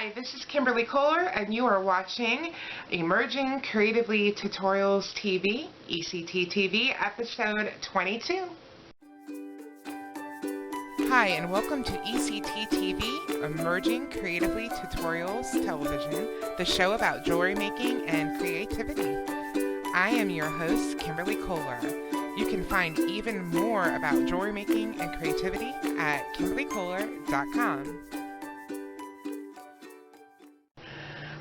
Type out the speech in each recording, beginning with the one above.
Hi, this is Kimberly Kohler, and you are watching Emerging Creatively Tutorials TV, ECT TV, episode 22. Hi, and welcome to ECT TV, Emerging Creatively Tutorials Television, the show about jewelry making and creativity. I am your host, Kimberly Kohler. You can find even more about jewelry making and creativity at KimberlyKohler.com.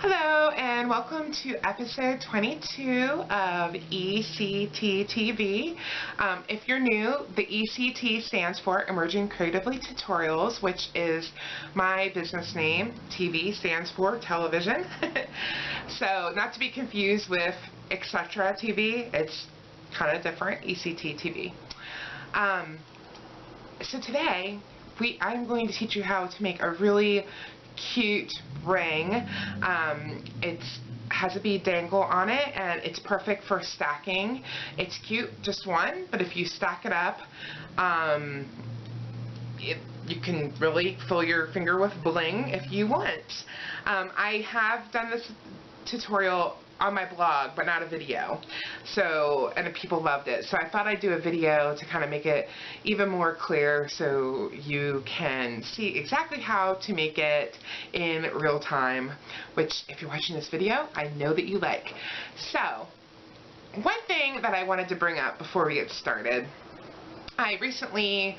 Hello, and welcome to episode 22 of ECT TV. If you're new, the ECT stands for Emerging Creatively Tutorials, which is my business name. TV stands for television. So, not to be confused with etc. TV, it's kind of different, ECT TV. So today, I'm going to teach you how to make a really cute ring. It has a bead dangle on it, and it's perfect for stacking. It's cute, just one, but if you stack it up, you can really fill your finger with bling if you want. I have done this tutorial on my blog, but not a video. So, and people loved it. So I thought I'd do a video to kind of make it even more clear so you can see exactly how to make it in real time, which if you're watching this video, I know that you like. So, one thing that I wanted to bring up before we get started, I recently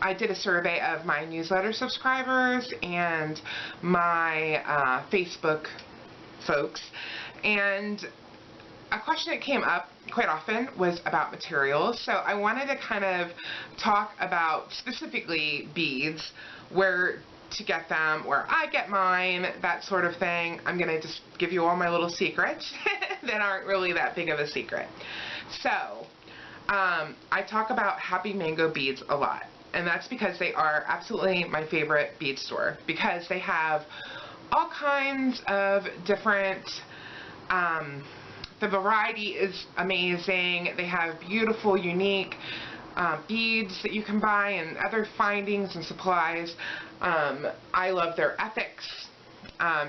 I did a survey of my newsletter subscribers and my Facebook folks, and a question that came up quite often was about materials. So I wanted to kind of talk about specifically beads, where to get them, where I get mine, that sort of thing. I'm gonna just give you all my little secrets that aren't really that big of a secret. So I talk about Happy Mango beads a lot, and that's because they are absolutely my favorite bead store, because they have all kinds of different, the variety is amazing. They have beautiful, unique beads that you can buy and other findings and supplies. I love their ethics.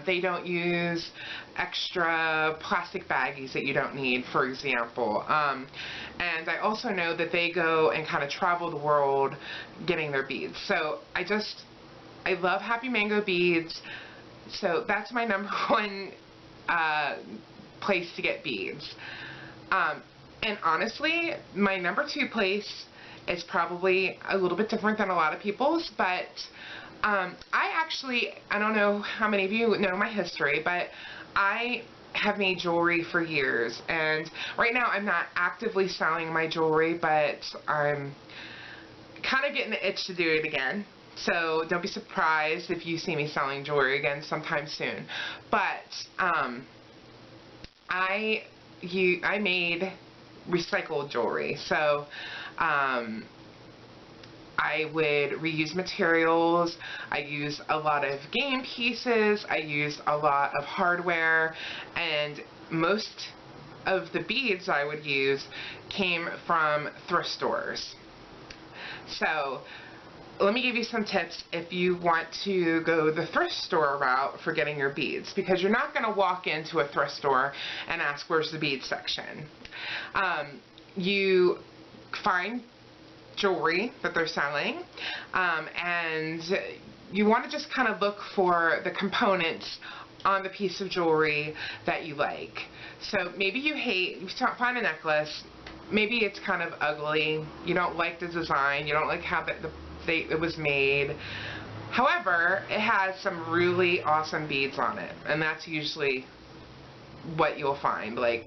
They don't use extra plastic baggies that you don't need, for example. And I also know that they go and kind of travel the world getting their beads. So I love Happy Mango beads. So that's my number one place to get beads. And honestly, my number two place is probably a little bit different than a lot of people's, but I don't know how many of you know my history, but I have made jewelry for years, and right now I'm not actively selling my jewelry, but I'm kind of getting the itch to do it again. So don't be surprised if you see me selling jewelry again sometime soon. But I made recycled jewelry. So I would reuse materials. I use a lot of game pieces. I use a lot of hardware, and most of the beads I would use came from thrift stores. So let me give you some tips if you want to go the thrift store route for getting your beads, because you're not going to walk into a thrift store and ask, where's the bead section? You find jewelry that they're selling, and you want to just kind of look for the components on the piece of jewelry that you like. So maybe you find a necklace, maybe it's kind of ugly, you don't like the design, you don't like how it was made. However, it has some really awesome beads on it, and that's usually what you'll find. Like,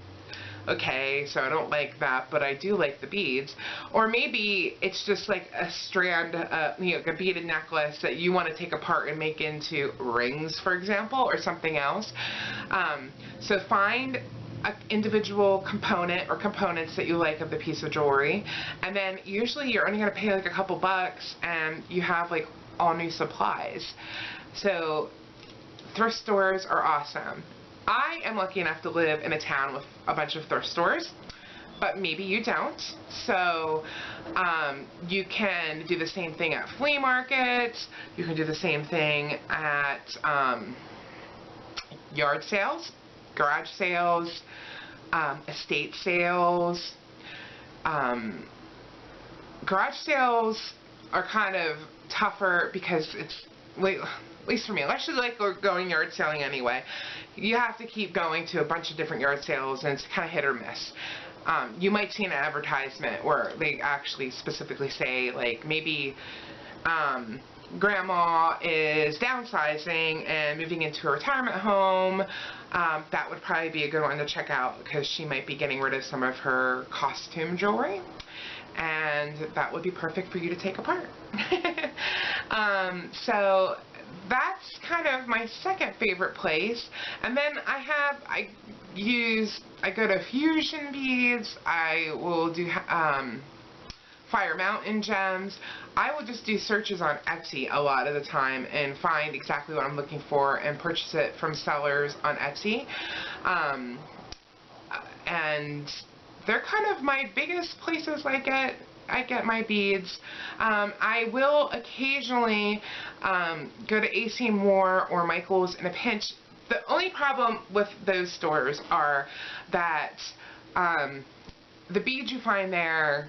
okay, so I don't like that, but I do like the beads. Or maybe it's just like a strand, a beaded necklace that you want to take apart and make into rings, for example, or something else. So find an individual component or components that you like of the piece of jewelry, and then usually you're only going to pay like a couple bucks, and you have like all new supplies. So thrift stores are awesome. I am lucky enough to live in a town with a bunch of thrift stores, but maybe you don't. So you can do the same thing at flea markets. You can do the same thing at yard sales, garage sales, estate sales. Garage sales are kind of tougher because it's, at least for me, unless you like going yard selling anyway, you have to keep going to a bunch of different yard sales, and it's kind of hit or miss. You might see an advertisement where they actually specifically say, like, maybe grandma is downsizing and moving into a retirement home. That would probably be a good one to check out, because she might be getting rid of some of her costume jewelry, and that would be perfect for you to take apart. So that's kind of my second favorite place. And then I go to Fusion Beads. I will do Fire Mountain gems. I will just do searches on Etsy a lot of the time and find exactly what I'm looking for and purchase it from sellers on Etsy. And they're kind of my biggest places I get my beads. I will occasionally go to AC Moore or Michael's in a pinch. The only problem with those stores are that the beads you find there,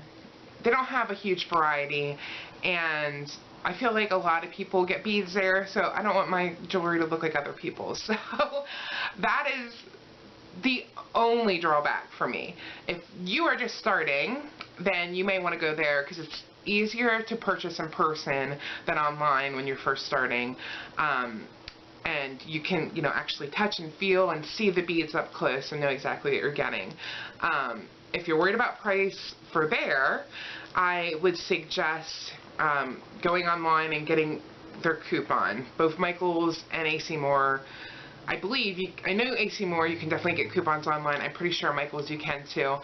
they don't have a huge variety, and I feel like a lot of people get beads there, so I don't want my jewelry to look like other people's. So that is the only drawback for me. If you are just starting, then you may want to go there, because it's easier to purchase in person than online when you're first starting. And you can, actually touch and feel and see the beads up close and know exactly what you're getting. If you're worried about price for there, I would suggest going online and getting their coupon. Both Michael's and AC Moore, I believe, I know AC Moore you can definitely get coupons online. I'm pretty sure Michael's you can too.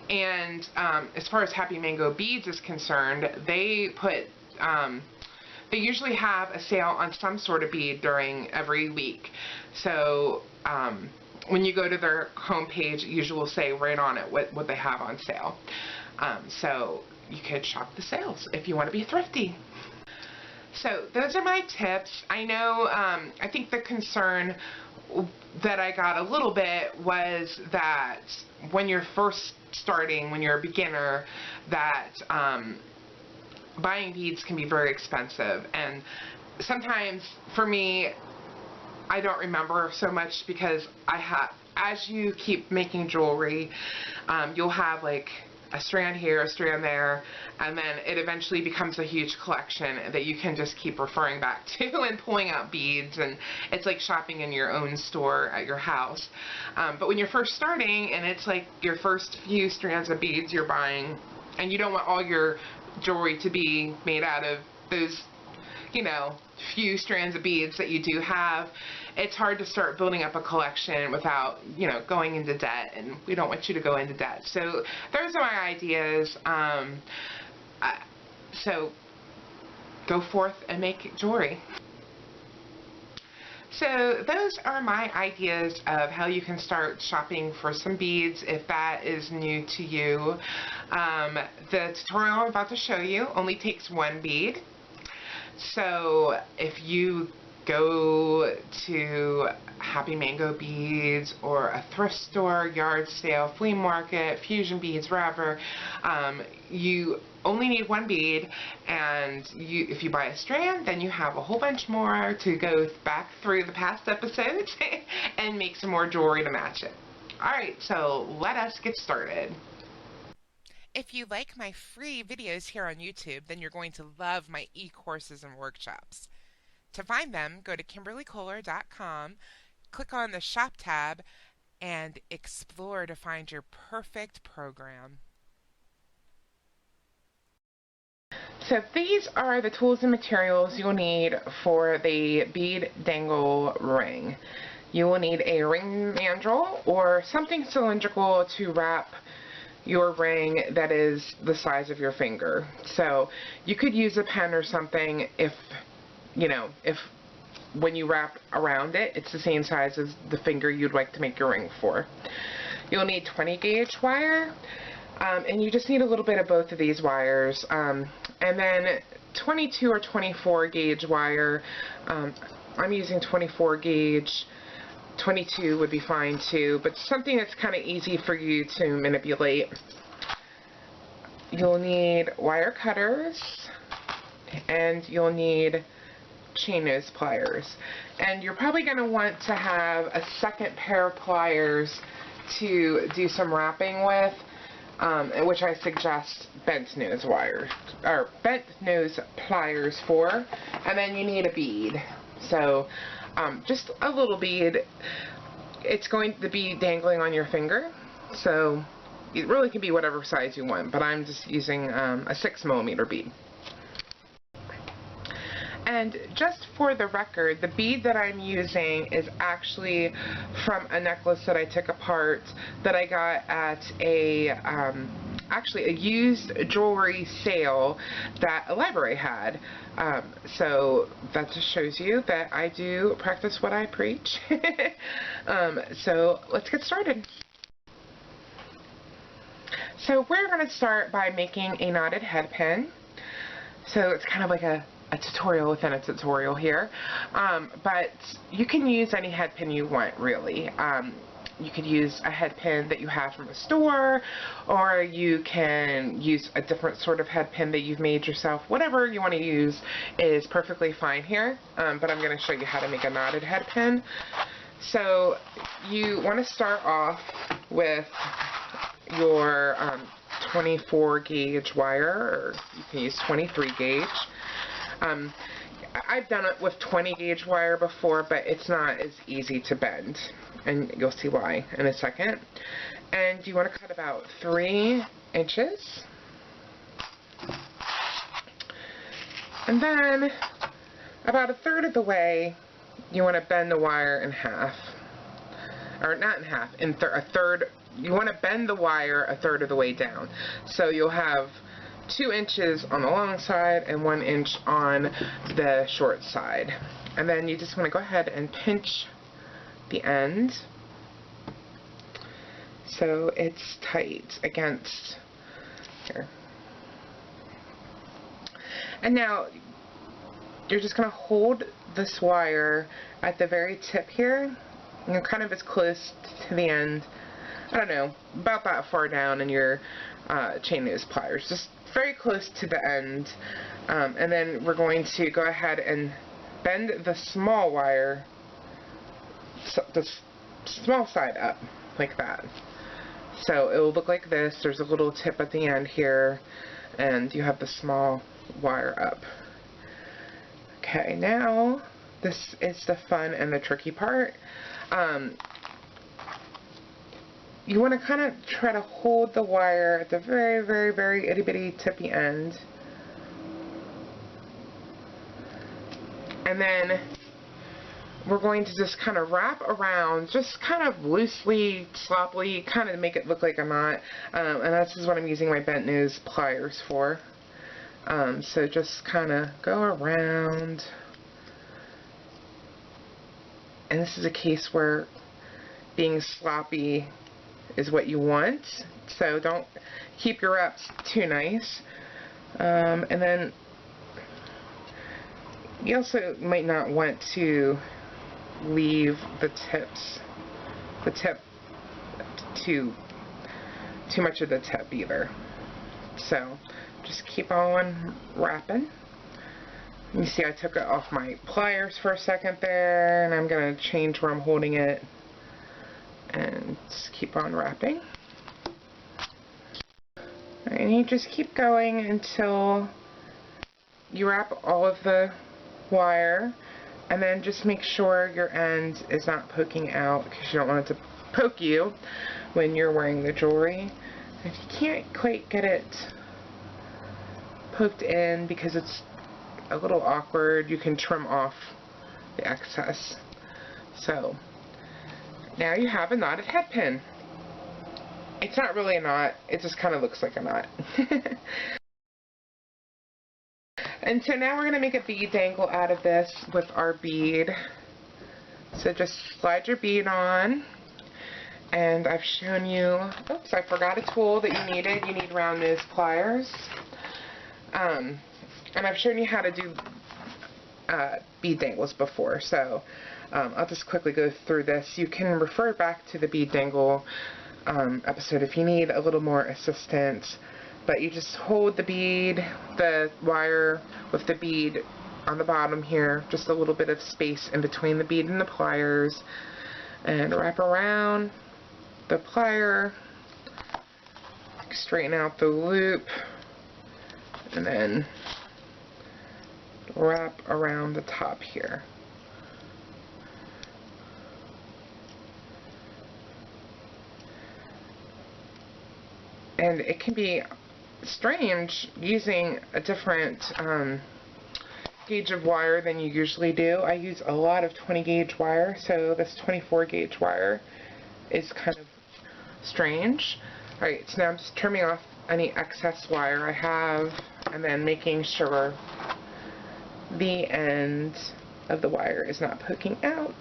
And as far as Happy Mango Beads is concerned, they usually have a sale on some sort of bead during every week. So when you go to their homepage, it usually will say right on it what they have on sale. So you could shop the sales if you want to be thrifty. So those are my tips. I know, I think the concern that I got a little bit was that when you're first starting, when you're a beginner, that buying beads can be very expensive. And sometimes for me, I don't remember so much, because as you keep making jewelry, you'll have like a strand here, a strand there, and then it eventually becomes a huge collection that you can just keep referring back to and pulling out beads, and it's like shopping in your own store at your house. But when you're first starting and it's like your first few strands of beads you're buying, and you don't want all your jewelry to be made out of those, few strands of beads that you do have, it's hard to start building up a collection without, going into debt, and we don't want you to go into debt. So those are my ideas. So go forth and make jewelry. So those are my ideas of how you can start shopping for some beads if that is new to you. The tutorial I'm about to show you only takes one bead. So if you go to Happy Mango Beads or a thrift store, yard sale, flea market, Fusion Beads, wherever, you only need one bead, and if you buy a strand, then you have a whole bunch more to go back through the past episodes and make some more jewelry to match it. Alright, so let us get started. If you like my free videos here on YouTube, then you're going to love my e-courses and workshops. To find them, go to KimberlyKoehler.com, click on the Shop tab, and explore to find your perfect program. So these are the tools and materials you'll need for the Bead Dangle Ring. You will need a ring mandrel or something cylindrical to wrap your ring that is the size of your finger. So you could use a pen or something if when you wrap around it, it's the same size as the finger you'd like to make your ring for. You'll need 20 gauge wire, And you just need a little bit of both of these wires. And then 22 or 24 gauge wire. I'm using 24 gauge. 22 would be fine too, but something that's kind of easy for you to manipulate. You'll need wire cutters, and you'll need chain nose pliers. And you're probably going to want to have a second pair of pliers to do some wrapping with, which I suggest bent nose wire or bent nose pliers for. And then you need a bead. So just a little bead. It's going to be dangling on your finger, so it really can be whatever size you want, but I'm just using a 6mm bead. And just for the record, the bead that I'm using is actually from a necklace that I took apart that I got at actually a used jewelry sale that a library had. So that just shows you that I do practice what I preach. So let's get started. So we're going to start by making a knotted head pin. So it's kind of like a tutorial within a tutorial here, but you can use any head pin you want, really. You could use a head pin that you have from a store, or you can use a different sort of head pin that you've made yourself. Whatever you want to use is perfectly fine here, but I'm going to show you how to make a knotted head pin. So you want to start off with your 24 gauge wire, or you can use 23 gauge. I've done it with 20 gauge wire before, but it's not as easy to bend, and you'll see why in a second. And you want to cut about 3 inches, and then about 1/3 of the way you want to bend the wire in half, or not in half, in a third. You want to bend the wire 1/3 of the way down, so you'll have 2 inches on the long side and 1 inch on the short side. And then you just want to go ahead and pinch the end so it's tight against here. And now you're just going to hold this wire at the very tip here, you know, kind of as close to the end, I don't know, about that far down in your chain nose pliers, just very close to the end. And then we're going to go ahead and bend the small wire, so the small side up, like that. So it will look like this. There's a little tip at the end here, and you have the small wire up. Okay, now this is the fun and the tricky part. You want to kind of try to hold the wire at the very, very, very itty bitty tippy end. And then we're going to just kind of wrap around, just kind of loosely, sloppily, kind of make it look like a knot. And this is what I'm using my bent nose pliers for. So just kind of go around. And this is a case where being sloppy is what you want, so don't keep your wraps too nice. And then you also might not want to leave the tip too much of the tip either. So just keep on wrapping. You see I took it off my pliers for a second there, and I'm going to change where I'm holding it. And just keep on wrapping. And you just keep going until you wrap all of the wire, and then just make sure your end is not poking out, because you don't want it to poke you when you're wearing the jewelry. If you can't quite get it poked in because it's a little awkward, you can trim off the excess. So now you have a knotted head pin. It's not really a knot, it just kind of looks like a knot. And so now we're going to make a bead dangle out of this with our bead. So just slide your bead on, And I've shown you, oops, I forgot a tool that you needed. You need round nose pliers. And I've shown you how to do bead dangles before, so I'll just quickly go through this. You can refer back to the bead dangle episode if you need a little more assistance, but you just hold the wire with the bead on the bottom here, just a little bit of space in between the bead and the pliers, and wrap around the plier, straighten out the loop, and then wrap around the top here. And it can be strange using a different gauge of wire than you usually do. I use a lot of 20 gauge wire, so this 24 gauge wire is kind of strange. Alright, so now I'm just trimming off any excess wire I have, and then making sure the end of the wire is not poking out.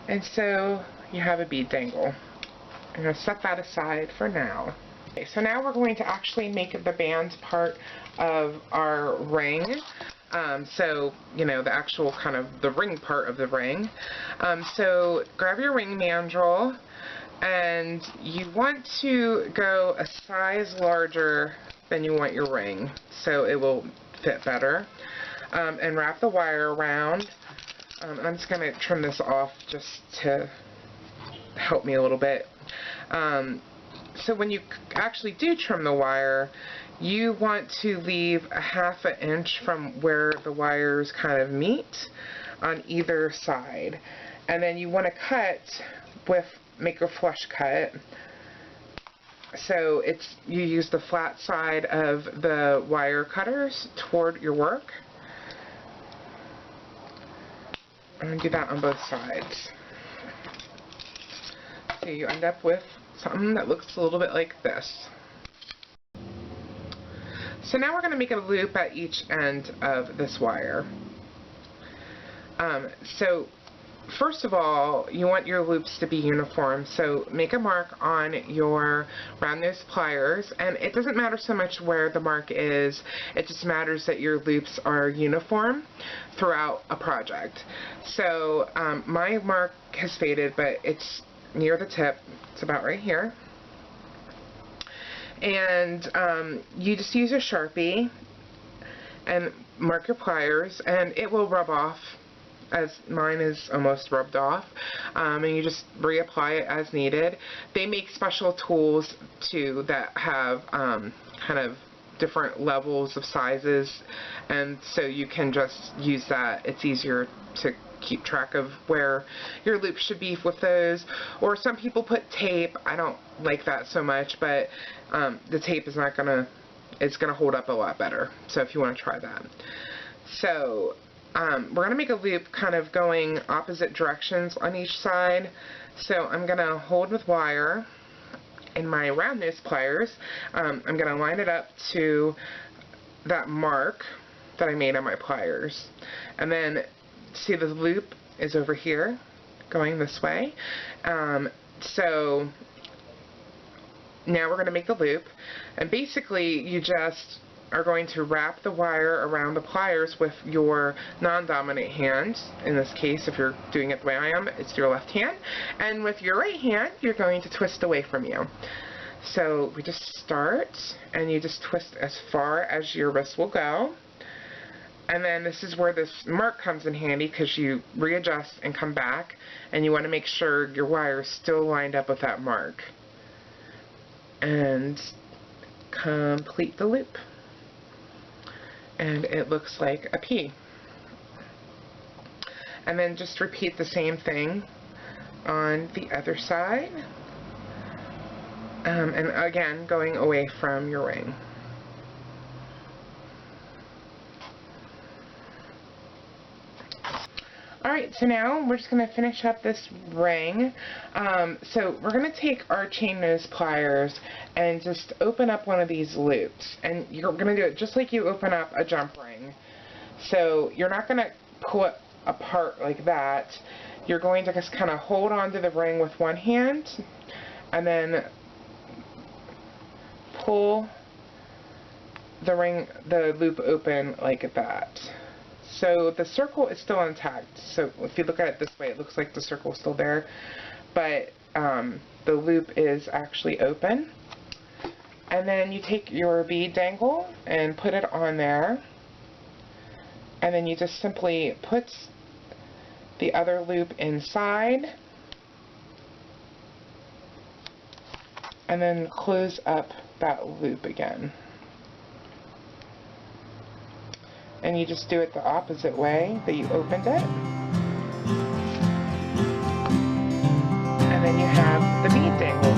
And so you have a bead dangle. I'm going to set that aside for now. Okay, so now we're going to actually make the band part of our ring. So, you know, the actual kind of the ring part of the ring. So grab your ring mandrel, and you want to go a size larger than you want your ring, so it will fit better. And wrap the wire around. I'm just going to trim this off just to help me a little bit. So when you actually do trim the wire, you want to leave a ½ inch from where the wires kind of meet on either side. And then you want to cut make a flush cut. So you use the flat side of the wire cutters toward your work. And do that on both sides. So you end up with something that looks a little bit like this. So now we're going to make a loop at each end of this wire. So first of all, you want your loops to be uniform, so make a mark on your round nose pliers, and it doesn't matter so much where the mark is, it just matters that your loops are uniform throughout a project. So my mark has faded, but it's near the tip. It's about right here. And you just use a Sharpie and mark your pliers, and it will rub off, as mine is almost rubbed off, and you just reapply it as needed. They make special tools too that have kind of different levels of sizes, and so you can just use that. It's easier to keep track of where your loop should be with those. Or some people put tape. I don't like that so much, but the tape is not gonna, it's gonna hold up a lot better, so if you want to try that. So we're going to make a loop kind of going opposite directions on each side. So I'm going to hold with wire in my round nose pliers. I'm going to line it up to that mark that I made on my pliers. And then see the loop is over here going this way. So now we're going to make the loop. And basically you just are going to wrap the wire around the pliers with your non-dominant hand. In this case, if you're doing it the way I am, it's your left hand. And with your right hand, you're going to twist away from you. So we just start, and you just twist as far as your wrist will go. And then this is where this mark comes in handy, because you readjust and come back, and you want to make sure your wire is still lined up with that mark. And complete the loop. And it looks like a P. And then just repeat the same thing on the other side. And again, going away from your ring. Alright, so now we're just going to finish up this ring. So we're going to take our chain nose pliers and just open up one of these loops. And you're going to do it just like you open up a jump ring. So you're not going to pull it apart like that. you're going to just kind of hold onto the ring with one hand and then pull the loop open like that. So the circle is still intact. So if you look at it this way, it looks like the circle is still there, but the loop is actually open. And then you take your bead dangle and put it on there, and then you just simply put the other loop inside and then close up that loop again. And you just do it the opposite way that you opened it. And then you have the bead dangle